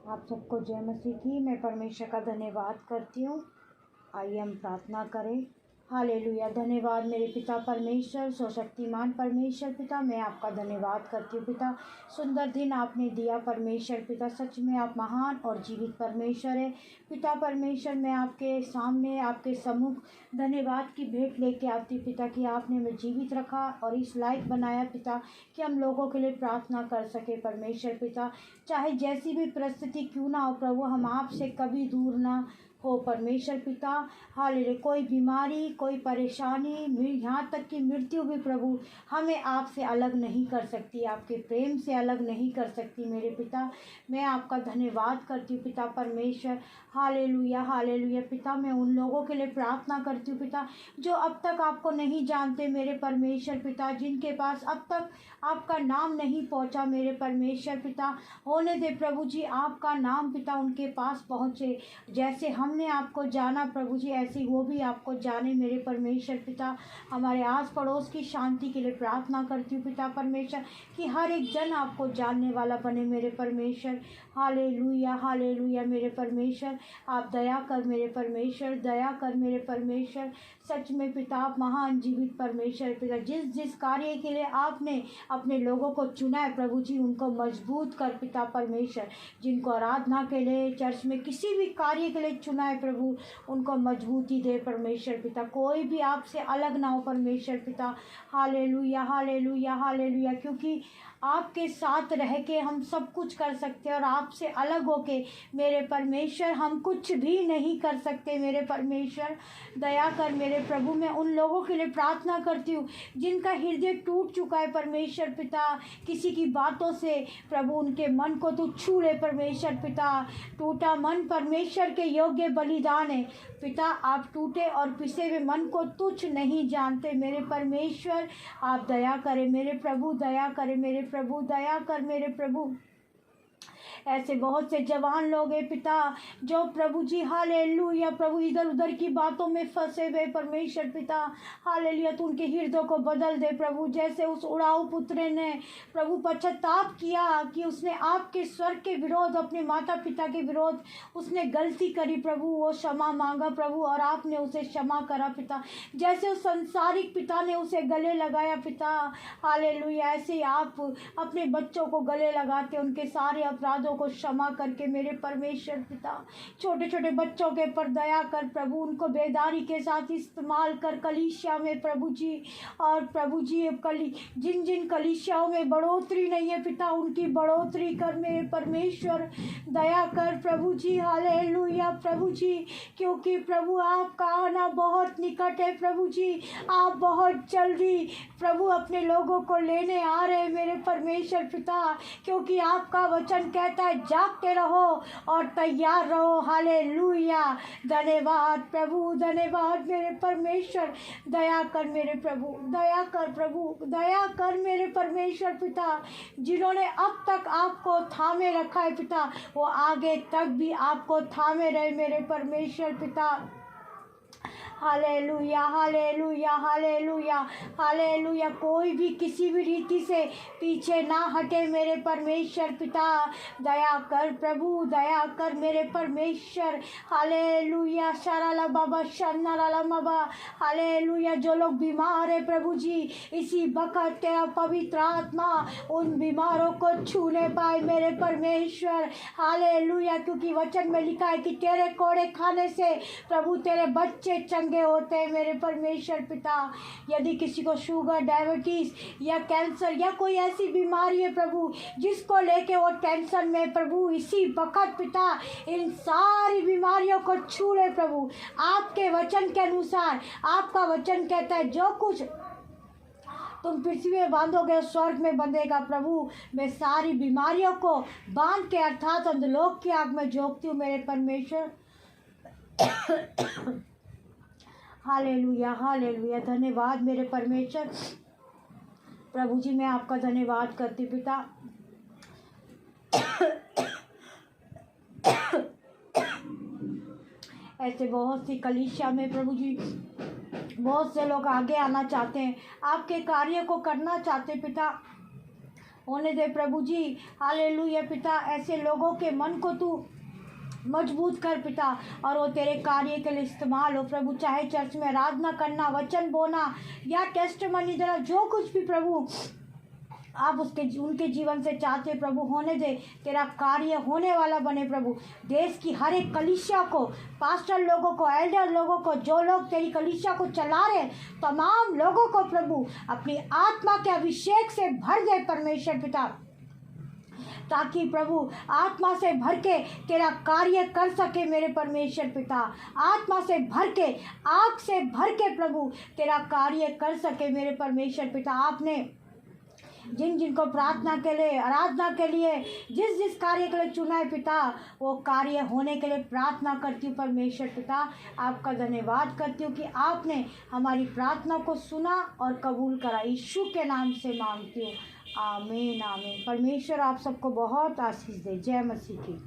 आप सबको जय मसीह की। मैं परमेश्वर का धन्यवाद करती हूँ। आइए हम प्रार्थना करें। हालेलुया। धन्यवाद मेरे पिता परमेश्वर, सर्वशक्तिमान परमेश्वर पिता, मैं आपका धन्यवाद करती हूँ पिता। सुंदर दिन आपने दिया परमेश्वर पिता, सच में आप महान और जीवित परमेश्वर है पिता परमेश्वर। मैं आपके सामने, आपके सम्मुख धन्यवाद की भेंट लेके आती पिता कि आपने हमें जीवित रखा और इस लायक बनाया पिता कि हम लोगों के लिए प्रार्थना कर सके परमेश्वर पिता। चाहे जैसी भी परिस्थिति क्यों ना हो प्रभु, हम आपसे कभी दूर ना हो परमेश्वर पिता। हालेलुया। कोई बीमारी, कोई परेशानी, यहाँ तक कि मृत्यु भी प्रभु हमें आपसे अलग नहीं कर सकती, आपके प्रेम से अलग नहीं कर सकती मेरे पिता। मैं आपका धन्यवाद करती हूँ पिता परमेश्वर। हालेलुया हालेलुया पिता। मैं उन लोगों के लिए प्रार्थना करती हूँ पिता जो अब तक आपको नहीं जानते मेरे परमेश्वर पिता, जिनके पास अब तक आपका नाम नहीं पहुँचा मेरे परमेश्वर पिता। होने दे प्रभु जी आपका नाम पिता उनके पास पहुँचे। जैसे हमने आपको जाना प्रभु जी, ऐसे वो भी आपको जाने मेरे परमेश्वर पिता। हमारे आस पड़ोस की शांति के लिए प्रार्थना करती हूँ पिता परमेश्वर कि हर एक जन आपको जानने वाला बने मेरे परमेश्वर। हालेलुया हालेलुया मेरे परमेश्वर। आप दया कर मेरे परमेश्वर, दया कर मेरे परमेश्वर। सच में पिता आप महान जीवित परमेश्वर पिता। जिस जिस कार्य के लिए आपने अपने लोगों को चुना है प्रभु जी, उनको मजबूत कर पिता परमेश्वर। जिनको आराधना के लिए, चर्च में किसी भी कार्य के लिए चुना है प्रभु, उनको मजबूती दे परमेश्वर पिता। कोई भी आपसे अलग ना हो परमेश्वर पिता। Hallelujah hallelujah hallelujah. क्योंकि आपके साथ रह के हम सब कुछ कर सकते हैं और आपसे अलग होके मेरे परमेश्वर हम कुछ भी नहीं कर सकते मेरे परमेश्वर। दया कर मेरे प्रभु। मैं उन लोगों के लिए प्रार्थना करती हूँ जिनका हृदय टूट चुका है परमेश्वर पिता, किसी की बातों से प्रभु उनके मन को तू छू ले परमेश्वर पिता। टूटा मन परमेश्वर के योग्य बलिदान है पिता। आप टूटे और पिसे हुए मन को तुच्छ नहीं जानते मेरे परमेश्वर। आप दया करें मेरे प्रभु, दया करें मेरे प्रभु, दया कर मेरे प्रभु। ऐसे बहुत से जवान लोग हैं पिता जो प्रभु जी हालेलुया प्रभु इधर उधर की बातों में फंसे हुए परमेश्वर पिता। हालेलुया तू उनके हृदय को बदल दे प्रभु। जैसे उस उड़ाऊ पुत्र ने प्रभु पश्चाताप किया कि उसने आपके स्वर्ग के विरोध, अपने माता पिता के विरोध उसने गलती करी प्रभु, वो क्षमा मांगा प्रभु और आपने उसे क्षमा करा पिता। जैसे उस संसारिक पिता ने उसे गले लगाया पिता, हालेलुया ऐसे ही आप अपने बच्चों को गले लगाते, उनके सारे अपराधों को क्षमा करके मेरे परमेश्वर पिता। छोटे छोटे बच्चों के पर दया कर प्रभु, उनको बेदारी के साथ इस्तेमाल कर कलीसिया में प्रभु जी। और प्रभु जी जिन जिन कलीसियाओं में बढ़ोतरी नहीं है पिता, उनकी बढ़ोतरी कर मेरे परमेश्वर। दया कर प्रभु जी हालेलुया प्रभु जी। क्योंकि प्रभु आपका आना बहुत निकट है प्रभु जी। आप बहुत जल्दी प्रभु अपने लोगों को लेने आ रहे हैं मेरे परमेश्वर पिता। क्योंकि आपका वचन कहता है जागते रहो और तैयार रहो। हालेलुया। धन्यवाद प्रभु, धन्यवाद मेरे परमेश्वर। दया कर मेरे प्रभु, दया कर प्रभु, दया कर मेरे परमेश्वर पिता। जिन्होंने अब तक आपको थामे रखा है पिता, वो आगे तक भी आपको थामे रहे मेरे परमेश्वर पिता। Hallelujah hallelujah hallelujah hallelujah. कोई भी किसी भी रीति से पीछे ना हटे मेरे परमेश्वर पिता। दया कर प्रभु, दया कर मेरे परमेश्वर। हालेलुया शराला बाबा शन्नाराला बाबा। हालेलुया। जो लोग बीमार है प्रभु जी, इसी वक्त तेरा पवित्र आत्मा उन बीमारों को छूने पाए मेरे परमेश्वर। हालेलुया। क्योंकि वचन में लिखा है कि तेरे कोड़े खाने से प्रभु तेरे बच्चे चंगे होते हैं मेरे परमेश्वर पिता। यदि किसी को शुगर, डायबिटीज या कैंसर या कोई ऐसी बीमारी है प्रभु जिसको लेके वो टेंशन में प्रभु, इसी वक्त पिता इन सारी बीमारियों को छू ले प्रभु। आपके वचन के अनुसार आपका वचन कहता है जो कुछ तुम पृथ्वी में बांधोगे स्वर्ग में बंधेगा प्रभु। मैं सारी बीमारियों को बांध के अर्थात अंधलोक की आग में झोंकती हूँ मेरे परमेश्वर। Hallelujah hallelujah. धन्यवाद मेरे परमेश्वर। प्रभु जी मैं आपका धन्यवाद करती पिता। ऐसे बहुत सी कलीसिया में प्रभु जी बहुत से लोग आगे आना चाहते हैं, आपके कार्य को करना चाहते पिता। होने दे प्रभु जी। हालेलुया पिता, ऐसे लोगों के मन को तू मजबूत कर पिता, और वो तेरे कार्य के लिए इस्तेमाल हो प्रभु। चाहे चर्च में आराधना करना, वचन बोना या टेस्टमनी देना, जो कुछ भी प्रभु आप उनके जीवन से चाहते प्रभु, होने दे। तेरा कार्य होने वाला बने प्रभु। देश की हर एक कलीसिया को, पास्टर लोगों को, एल्डर लोगों को, जो लोग तेरी कलीसिया को चला रहे, तमाम लोगों को प्रभु अपनी आत्मा के अभिषेक से भर दे परमेश्वर पिता, ताकि प्रभु आत्मा से भर के तेरा कार्य कर सके मेरे परमेश्वर पिता। आत्मा से भर के, आग से भर के प्रभु तेरा कार्य कर सके मेरे परमेश्वर पिता। आपने जिन जिनको प्रार्थना के लिए, आराधना के लिए, जिस जिस कार्य के लिए चुना है पिता, वो कार्य होने के लिए प्रार्थना करती हूँ परमेश्वर पिता। आपका धन्यवाद करती हूँ कि आपने हमारी प्रार्थना को सुना और कबूल करा। यीशु के नाम से मांगती हूँ, आमीन आमीन। परमेश्वर आप सबको बहुत आशीष दे। जय मसीह की।